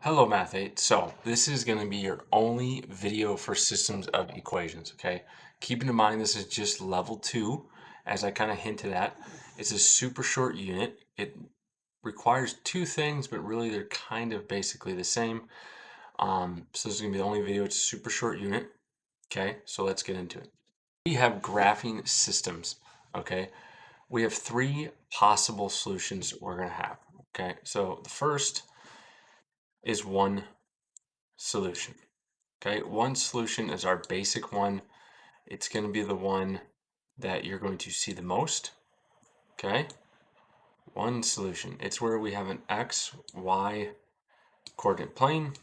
Hello Math 8. So this is going to be your only video for systems of equations, okay? Keeping in mind this is just level 2, as I kind of hinted at. It's a super short unit. It requires two things, but really they're kind of basically the same. So this is going to be the only video. It's a super short unit, okay? So let's get into it. We have graphing systems, okay? We have three possible solutions we're going to have, okay? So the first is one solution. Okay, one solution is our basic one. It's going to be the one that you're going to see the most. Okay, one solution. It's where we have an x, y coordinate plane.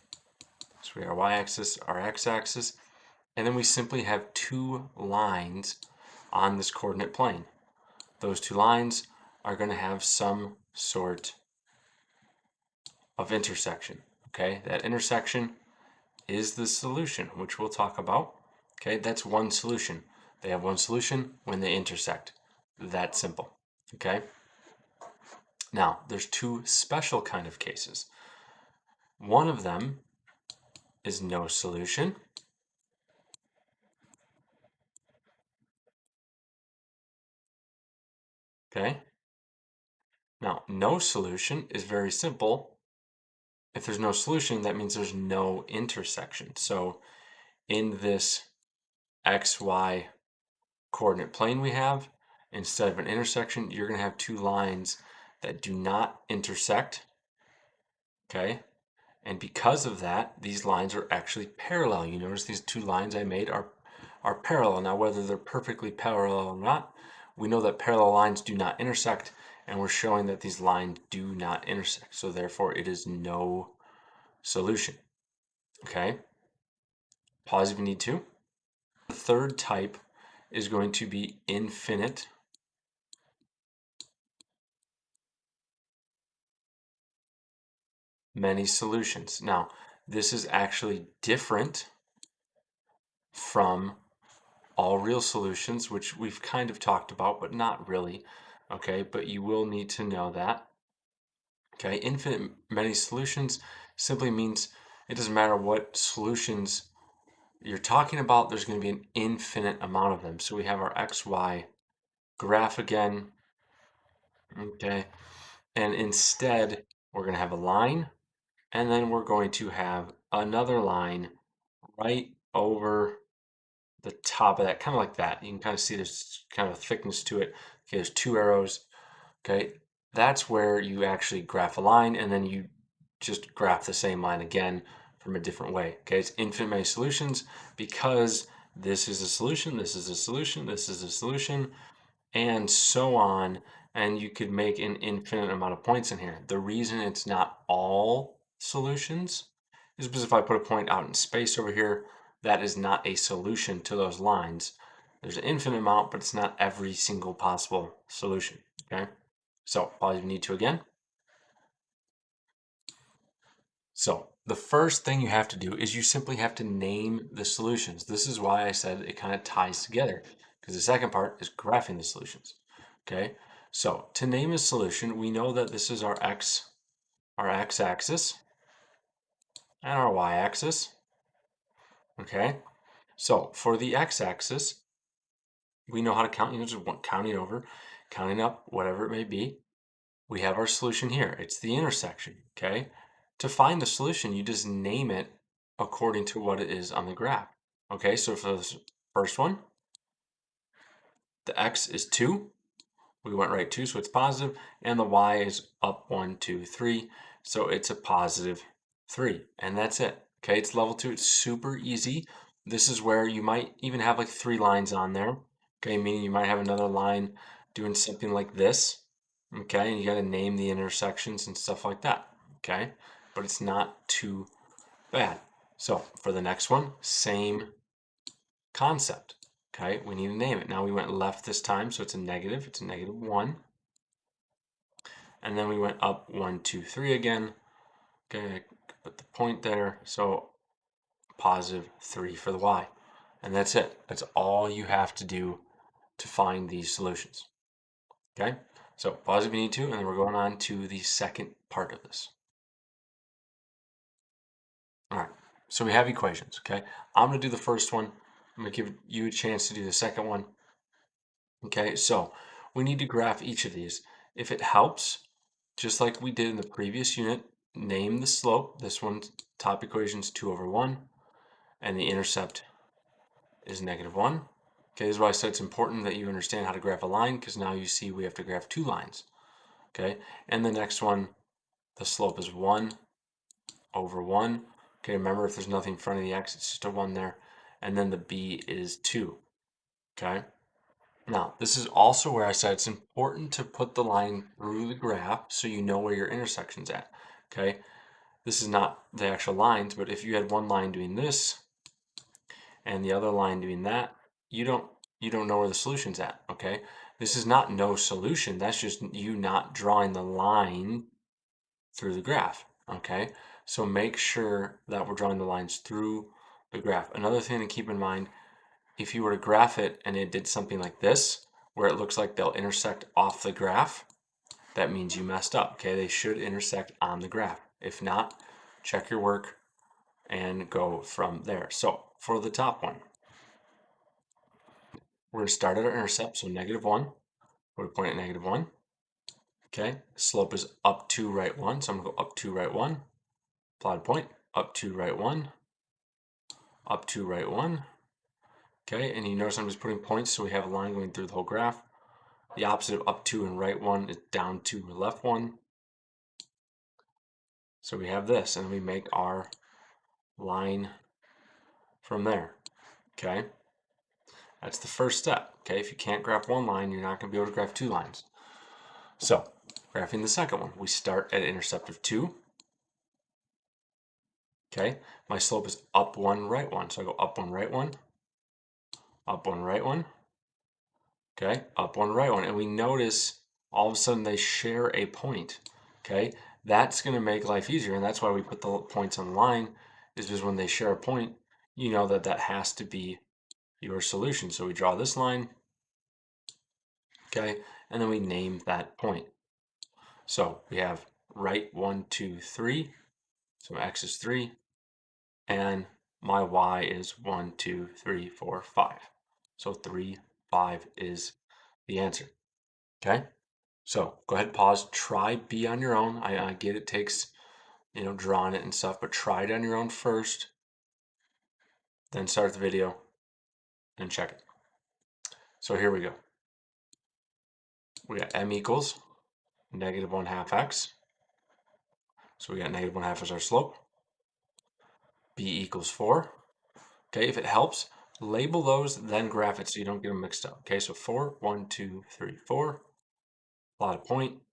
So we have our y-axis, our x-axis, and then we simply have two lines on this coordinate plane. Those two lines are going to have some sort of intersection. Okay, that intersection is the solution, which we'll talk about. Okay, that's one solution. They have one solution when they intersect. That simple. Okay. Now, there's two special kind of cases. One of them is no solution. Okay. Now, no solution is very simple. If there's no solution, that means there's no intersection. So in this xy coordinate plane we have, instead of an intersection, you're going to have two lines that do not intersect. Okay. And because of that, these lines are actually parallel. You notice these two lines I made are parallel. Now, whether they're perfectly parallel or not, we know that parallel lines do not intersect, and we're showing that these lines do not intersect. So therefore, it is no solution. Okay? Pause if you need to. The third type is going to be infinite many solutions. Now, this is actually different from all real solutions, which we've kind of talked about, but not really. Okay, but you will need to know that. Okay, infinite many solutions simply means it doesn't matter what solutions you're talking about, there's going to be an infinite amount of them. So we have our xy graph again. Okay, and instead we're going to have a line, and then we're going to have another line right over the top of that, kind of like that. You can kind of see there's kind of a thickness to it. Okay, there's two arrows. Okay, that's where you actually graph a line, and then you just graph the same line again from a different way. Okay, it's infinite many solutions because this is a solution, this is a solution, this is a solution, and so on. And you could make an infinite amount of points in here. The reason it's not all solutions is because if I put a point out in space over here, that is not a solution to those lines. There's an infinite amount, but it's not every single possible solution. Okay, so all you need to again. So the first thing you have to do is you simply have to name the solutions. This is why I said it kind of ties together, because the second part is graphing the solutions. Okay, so to name a solution, we know that this is our x-axis, and our y-axis. Okay, so for the x-axis, we know how to count, just counting over, counting up, whatever it may be. We have our solution here. It's the intersection, okay? To find the solution, you just name it according to what it is on the graph. Okay, so for this first one, the x is 2. We went right 2, so it's positive, and the y is up 1, 2, 3, so it's a positive 3, and that's it. Okay, it's level 2. It's super easy. This is where you might even have like 3 lines on there. Okay, meaning you might have another line doing something like this. Okay, and you got to name the intersections and stuff like that. Okay, but it's not too bad. So for the next one, same concept. Okay, we need to name it. Now we went left this time, so it's a negative 1. And then we went up 1, 2, 3 again. Okay, put the point there. So positive 3 for the y. And that's it. That's all you have to do to find these solutions. Okay, so pause if you need to, and then we're going on to the second part of this. So we have equations, okay? I'm going to do the first one. I'm going to give you a chance to do the second one. Okay, so we need to graph each of these. If it helps, just like we did in the previous unit, name the slope. This one's top equation is 2 over 1, and the intercept is -1. Okay, this is why I said it's important that you understand how to graph a line, because now you see we have to graph 2 lines. Okay, and the next one, the slope is 1 over 1. Okay, remember if there's nothing in front of the x, it's just a 1 there. And then the b is 2. Okay, now this is also where I said it's important to put the line through the graph so you know where your intersection's at. Okay, this is not the actual lines, but if you had one line doing this and the other line doing that, you don't know where the solution's at. Okay, this is not no solution, that's just you not drawing the line through the graph. Okay, so make sure that we're drawing the lines through the graph. Another thing to keep in mind, if you were to graph it and it did something like this, where it looks like they'll intersect off the graph, that means you messed up. Okay, they should intersect on the graph. If not, check your work and go from there. So for the top one, we're going to start at our intercept, so -1. We're going to point at -1. Okay, slope is up 2, right 1, so I'm going to go up 2, right 1. Plot a point, up 2, right 1. Up 2, right 1. Okay, and you notice I'm just putting points so we have a line going through the whole graph. The opposite of up 2 and right 1 is down 2 and left 1. So we have this, and we make our line from there. Okay, that's the first step. Okay, if you can't graph one line, you're not going to be able to graph 2 lines. So, graphing the second one, we start at an intercept of 2. Okay, my slope is up 1, right 1. So I go up 1, right 1, up 1, right 1. Okay, up 1, right 1. And we notice all of a sudden they share a point. Okay, that's going to make life easier. And that's why we put the points on the line, is because when they share a point, you know that that has to be your solution. So we draw this line. Okay, and then we name that point. So we have right 1, 2, 3. So my x is 3, and my y is 1, 2, 3, 4, 5. So 3, 5 is the answer. Okay, so go ahead, pause, try B on your own. I get it takes, drawing it and stuff, but try it on your own first, then start the video and check it. So here we go. We got m equals -1/2 x. So we got -1/2 as our slope. B equals 4. Okay, if it helps, label those, then graph it so you don't get them mixed up. Okay, so 4, 1, 2, 3, 4. Plot a point.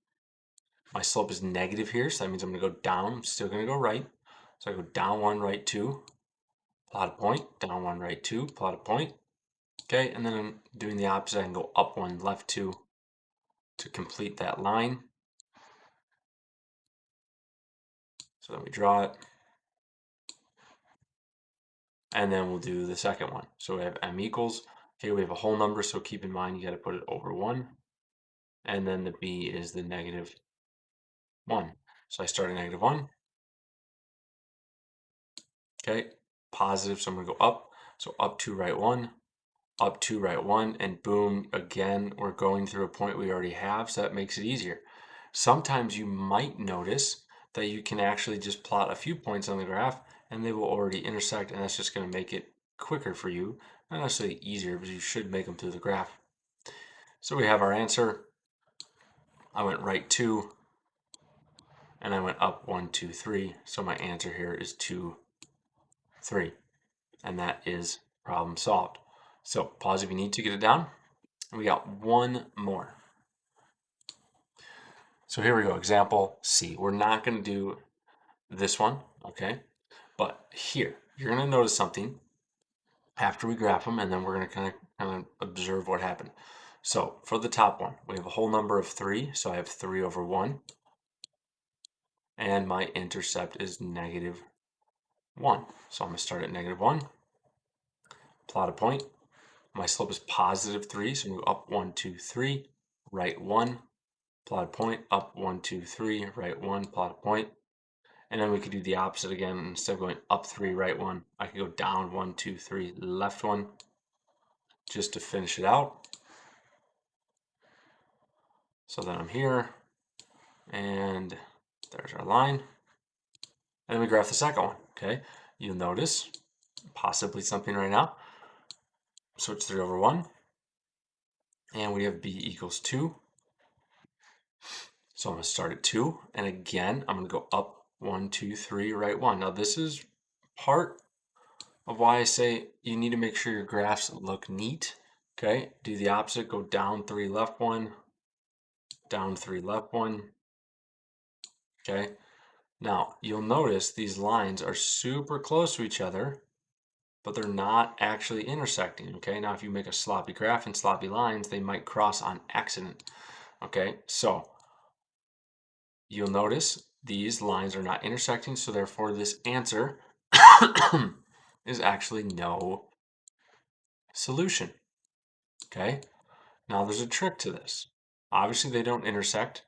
My slope is negative here, so that means I'm going to go down. I'm still going to go right. So I go down 1, right 2. Plot a point. Down 1, right 2. Plot a point. Okay, and then I'm doing the opposite. I can go up 1, left 2 to complete that line. So then we draw it. And then we'll do the second one. So we have m equals. Okay, we have a whole number, so keep in mind you got to put it over 1. And then the b is the -1. So I start at -1. Okay, positive, so I'm going to go up. So up 2, right 1. Up 2, right 1. And boom, again, we're going through a point we already have, so that makes it easier. Sometimes you might notice that you can actually just plot a few points on the graph and they will already intersect, and that's just going to make it quicker for you. Not necessarily easier, but you should make them through the graph. So we have our answer. I went right 2, and I went up 1, 2, 3. So my answer here is 2, 3. And that is problem solved. So pause if you need to get it down. And we got one more. So here we go, example C. We're not going to do this one, okay? But here, you're going to notice something after we graph them, and then we're going to kind of observe what happened. So for the top one, we have a whole number of 3, so I have 3 over 1. And my intercept is -1. So I'm going to start at -1. Plot a point. My slope is +3, so move up 1, 2, 3, right 1. Plot a point, up 1, 2, 3, right 1, plot a point. And then we could do the opposite again. Instead of going up 3, right 1, I could go down 1, 2, 3, left 1, just to finish it out. So then I'm here, and there's our line. And then we graph the second one, okay? You'll notice possibly something right now. So it's 3 over 1. And we have b equals 2. So I'm going to start at 2. And again, I'm going to go up 1, 2, 3, right 1. Now this is part of why I say you need to make sure your graphs look neat. Okay, do the opposite, go down 3, left 1, down 3, left 1. Okay, now you'll notice these lines are super close to each other, but they're not actually intersecting. Okay, now if you make a sloppy graph and sloppy lines, they might cross on accident. Okay, so you'll notice these lines are not intersecting, so therefore this answer is actually no solution. Okay, now there's a trick to this. Obviously they don't intersect.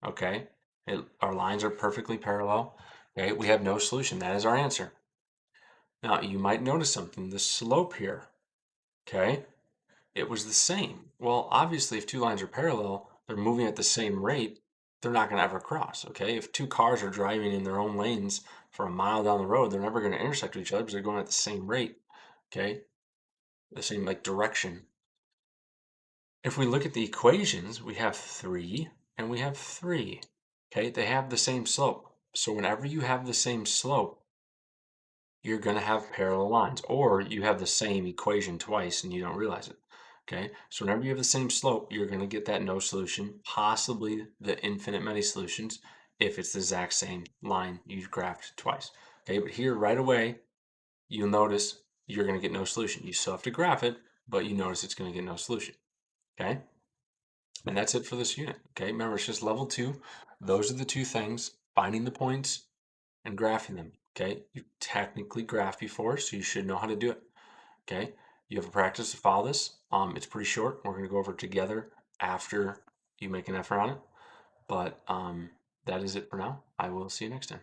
Okay, our lines are perfectly parallel. Okay, we have no solution. That is our answer. Now you might notice something, the slope here. Okay, it was the same. Well, obviously if two lines are parallel, they're moving at the same rate, they're not going to ever cross. Okay, if two cars are driving in their own lanes for a mile down the road, they're never going to intersect with each other because they're going at the same rate. Okay, the same like direction. If we look at the equations, we have 3 and we have 3. Okay, they have the same slope. So whenever you have the same slope, you're going to have parallel lines, or you have the same equation twice and you don't realize it. Okay, so whenever you have the same slope, you're going to get that no solution, possibly the infinite many solutions, if it's the exact same line you've graphed twice. Okay, but here right away, you'll notice you're going to get no solution. You still have to graph it, but you notice it's going to get no solution. Okay, and that's it for this unit. Okay, remember it's just level 2. Those are the two things: finding the points and graphing them. Okay, you've technically graphed before, so you should know how to do it. Okay, you have a practice to follow this. It's pretty short. We're going to go over it together after you make an effort on it. But that is it for now. I will see you next time.